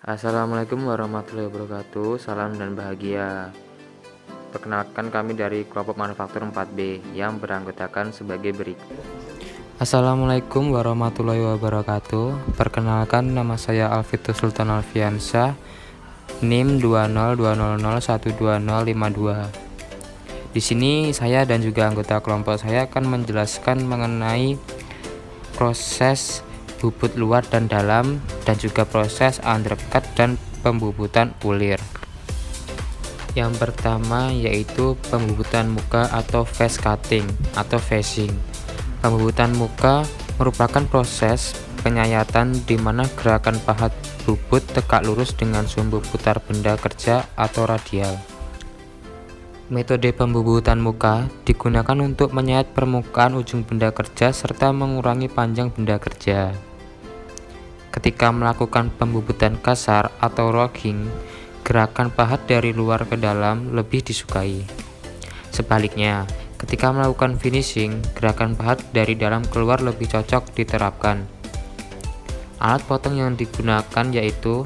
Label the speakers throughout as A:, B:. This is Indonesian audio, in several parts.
A: Assalamualaikum warahmatullahi wabarakatuh. Salam dan bahagia. Perkenalkan, kami dari kelompok manufaktur 4B yang beranggotakan sebagai berikut. Assalamualaikum warahmatullahi wabarakatuh. Perkenalkan, nama saya Alfitus Sultan Alfiansyah, NIM 20200120052. Di sini saya dan juga anggota kelompok saya akan menjelaskan mengenai proses bubut luar dan dalam, dan juga proses undercut dan pembubutan ulir. Yang pertama yaitu pembubutan muka atau face cutting atau facing. Pembubutan muka merupakan proses penyayatan di mana gerakan pahat bubut tegak lurus dengan sumbu putar benda kerja atau radial. Metode pembubutan muka digunakan untuk menyayat permukaan ujung benda kerja serta mengurangi panjang benda kerja. Ketika melakukan pembubutan kasar atau rocking, gerakan pahat dari luar ke dalam lebih disukai. Sebaliknya, ketika melakukan finishing, gerakan pahat dari dalam keluar lebih cocok diterapkan. Alat potong yang digunakan yaitu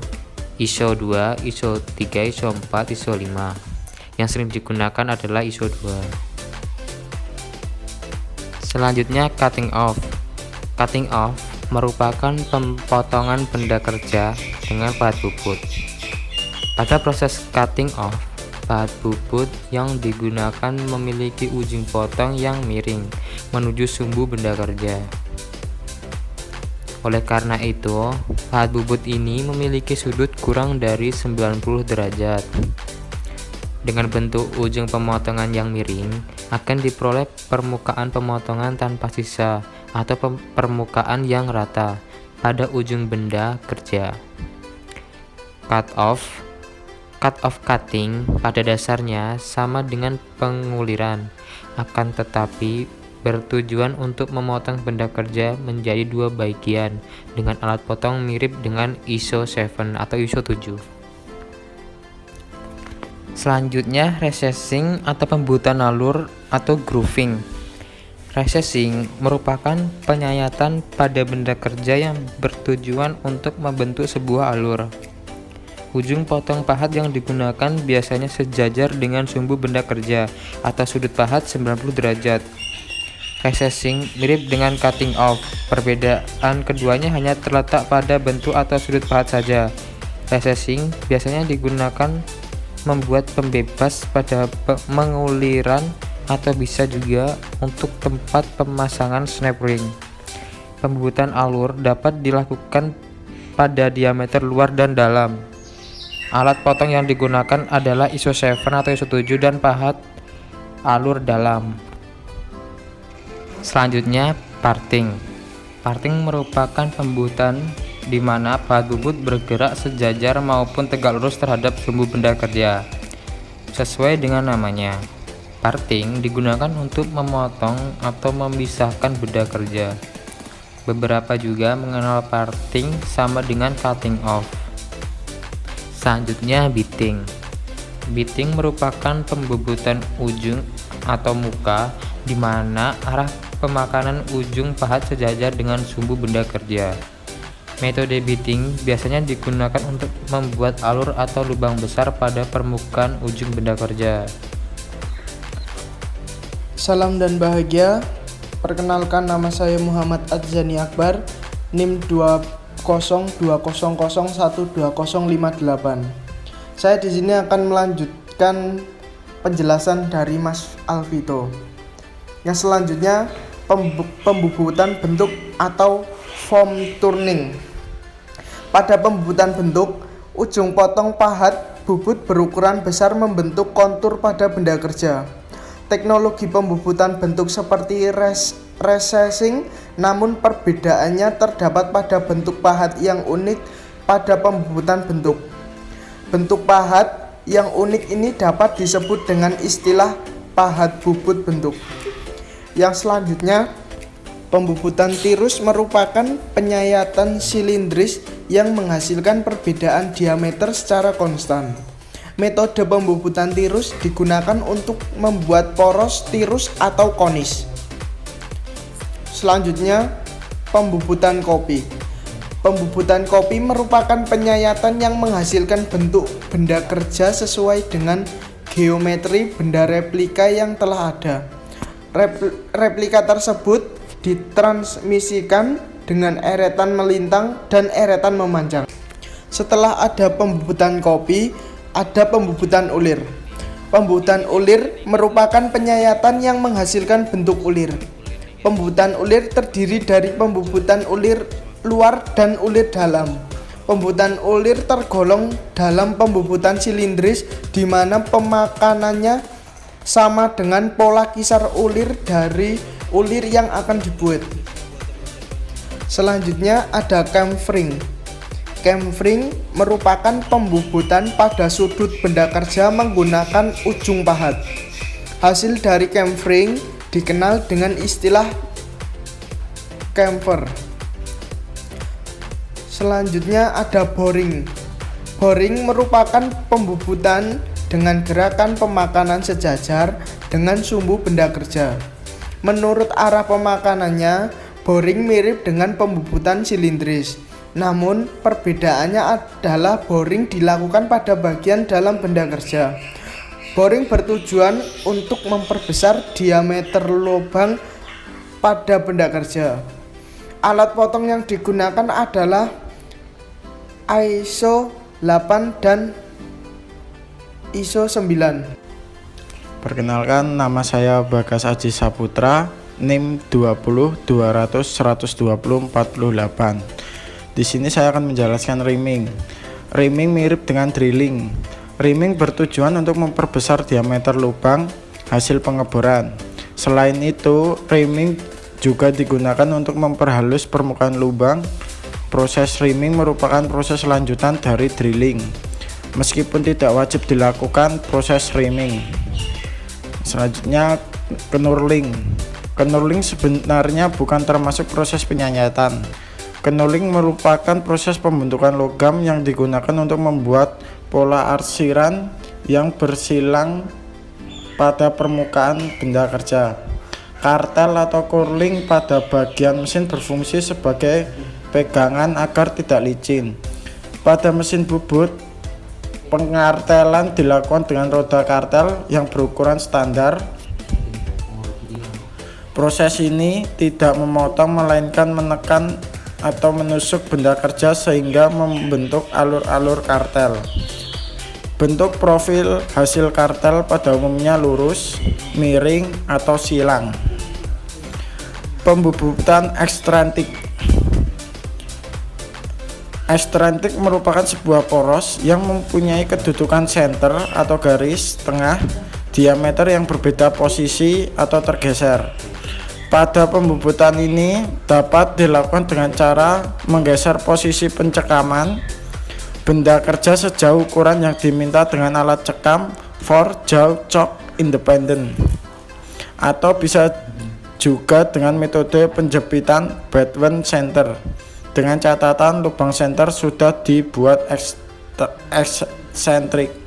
A: ISO 2, ISO 3, ISO 4, ISO 5. Yang sering digunakan adalah ISO 2. Selanjutnya, cutting off. Cutting off merupakan pemotongan benda kerja dengan pahat bubut. Pada proses cutting off, pahat bubut yang digunakan memiliki ujung potong yang miring menuju sumbu benda kerja. Oleh karena itu, pahat bubut ini memiliki sudut kurang dari 90 derajat. Dengan bentuk ujung pemotongan yang miring, akan diperoleh permukaan pemotongan tanpa sisa atau permukaan yang rata pada ujung benda kerja. Cut off cutting pada dasarnya sama dengan penguliran, akan tetapi bertujuan untuk memotong benda kerja menjadi dua bagian dengan alat potong mirip dengan ISO 7 atau ISO 7. Selanjutnya, recessing atau pembubutan alur atau grooving. Recessing merupakan penyayatan pada benda kerja yang bertujuan untuk membentuk sebuah alur. Ujung potong pahat yang digunakan biasanya sejajar dengan sumbu benda kerja atau sudut pahat 90 derajat. Recessing mirip dengan cutting off. Perbedaan keduanya hanya terletak pada bentuk atau sudut pahat saja. Recessing biasanya digunakan membuat pembebas pada menguliran atau bisa juga untuk tempat pemasangan snap ring. Pembubutan alur dapat dilakukan pada diameter luar dan dalam. Alat potong yang digunakan adalah ISO 7 atau ISO 7 dan pahat alur dalam. Selanjutnya, parting. Parting merupakan pembubutan di mana pahat bubut bergerak sejajar maupun tegak lurus terhadap sumbu benda kerja. Sesuai dengan namanya, parting digunakan untuk memotong atau memisahkan benda kerja. Beberapa juga mengenal parting sama dengan cutting off. Selanjutnya, bitting. Bitting merupakan pembubutan ujung atau muka di mana arah pemakanan ujung pahat sejajar dengan sumbu benda kerja. Metode bitting biasanya digunakan untuk membuat alur atau lubang besar pada permukaan ujung benda kerja.
B: Salam dan bahagia. Perkenalkan, nama saya Muhammad Adzani Akbar, NIM 20200120058. Saya di sini akan melanjutkan penjelasan dari Mas Alvito. Yang selanjutnya, pembubutan bentuk atau form turning. Pada pembubutan bentuk, ujung potong pahat bubut berukuran besar membentuk kontur pada benda kerja. Teknologi pembubutan bentuk seperti recessing, namun perbedaannya terdapat pada bentuk pahat yang unik pada pembubutan bentuk. Bentuk pahat yang unik ini dapat disebut dengan istilah pahat bubut bentuk. Yang selanjutnya, pembubutan tirus merupakan penyayatan silindris yang menghasilkan perbedaan diameter secara konstan. Metode pembubutan tirus digunakan untuk membuat poros tirus atau konis. Selanjutnya, pembubutan kopi. Pembubutan kopi merupakan penyayatan yang menghasilkan bentuk benda kerja sesuai dengan geometri benda replika yang telah ada. Replika tersebut ditransmisikan dengan eretan melintang dan eretan memanjang. Setelah ada pembubutan kopi, ada pembubutan ulir. Pembubutan ulir merupakan penyayatan yang menghasilkan bentuk ulir. Pembubutan ulir terdiri dari pembubutan ulir luar dan ulir dalam. Pembubutan ulir tergolong dalam pembubutan silindris di mana pemakanannya sama dengan pola kisar ulir dari ulir yang akan dibuat. Selanjutnya ada chamfering. Chamfering merupakan pembubutan pada sudut benda kerja menggunakan ujung pahat. Hasil dari chamfering dikenal dengan istilah chamfer. Selanjutnya ada boring. Boring merupakan pembubutan dengan gerakan pemakanan sejajar dengan sumbu benda kerja. Menurut arah pemakanannya, boring mirip dengan pembubutan silindris. Namun, perbedaannya adalah boring dilakukan pada bagian dalam benda kerja. Boring bertujuan untuk memperbesar diameter lubang pada benda kerja. Alat potong yang digunakan adalah ISO 8 dan ISO 9.
C: Perkenalkan, nama saya Bagas Aji Saputra, NIM 20 200 120 48. Di sini saya akan menjelaskan reaming. Reaming mirip dengan drilling. Reaming bertujuan untuk memperbesar diameter lubang hasil pengeboran. Selain itu, reaming juga digunakan untuk memperhalus permukaan lubang. Proses reaming merupakan proses lanjutan dari drilling, meskipun tidak wajib dilakukan proses reaming. Selanjutnya, knurling. Knurling sebenarnya bukan termasuk proses penyayatan. Knurling merupakan proses pembentukan logam yang digunakan untuk membuat pola arsiran yang bersilang pada permukaan benda kerja. Kartel atau knurling pada bagian mesin berfungsi sebagai pegangan agar tidak licin. Pada mesin bubut, pengartelan dilakukan dengan roda kartel yang berukuran standar. Proses ini tidak memotong melainkan menekan atau menusuk benda kerja sehingga membentuk alur-alur kartel. Bentuk profil hasil kartel pada umumnya lurus, miring, atau silang. Pembubutan ekstrintik. Ekstrintik merupakan sebuah poros yang mempunyai kedudukan senter atau garis tengah diameter yang berbeda posisi atau tergeser. Pada pembubutan ini dapat dilakukan dengan cara menggeser posisi pencekaman benda kerja sejauh ukuran yang diminta dengan alat cekam for-jaw choke independent, atau bisa juga dengan metode penjepitan Bethune center. Dengan catatan lubang senter sudah dibuat eksentrik.